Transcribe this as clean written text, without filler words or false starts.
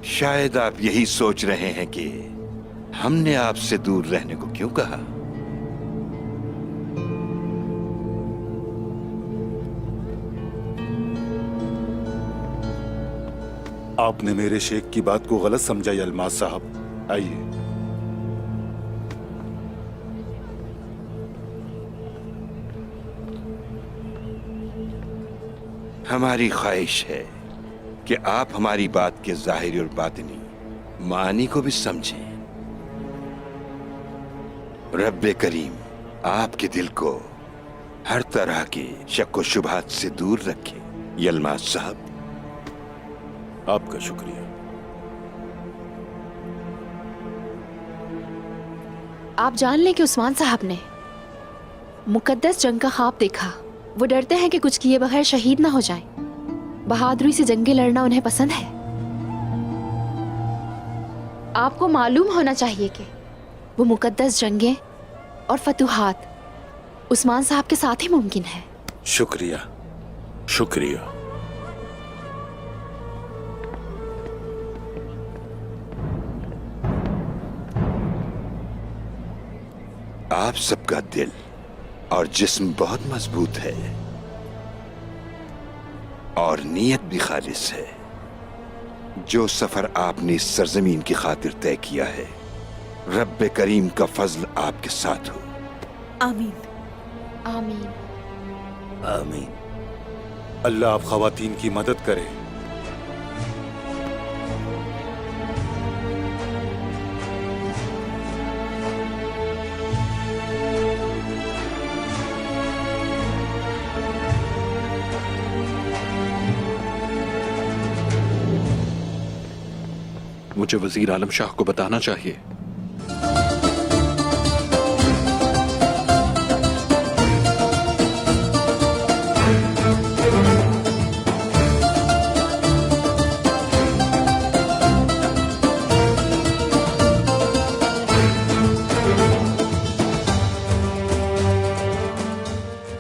शायद आप यही सोच रहे हैं कि हमने आपसे दूर रहने को क्यों कहा। आपने मेरे शेख की बात को गलत समझा यलमाज साहब। आइए। हमारी ख्वाहिश है कि आप हमारी बात के ज़ाहिरी और बातिनी मानी को भी समझें। रब्बे करीम आपके दिल को हर तरह के शक व शुबहात से दूर रखे। यलमाज साहब, आपका शुक्रिया। आप जान लें कि उस्मान साहब ने मुकद्दस जंग का ख्वाब देखा। वो डरते हैं कि कुछ किए बगैर शहीद ना हो जाएं। बहादुरी से जंगें लड़ना उन्हें पसंद है। आपको मालूम होना चाहिए कि वो मुकद्दस जंगें और फतूहात उस्मान साहब के साथ ही मुमकिन है। शुक्रिया, शुक्रिया। आप सबका दिल और जिस्म बहुत मजबूत है और नीयत भी खालिस है। जो सफर आपने इस सरजमीन की खातिर तय किया है, रब्बे करीम का फजल आपके साथ हो। आमीन। आमीन। आमीन। अल्लाह आप खवातीन की मदद करे। मुझे वजीर आलम शाह को बताना चाहिए।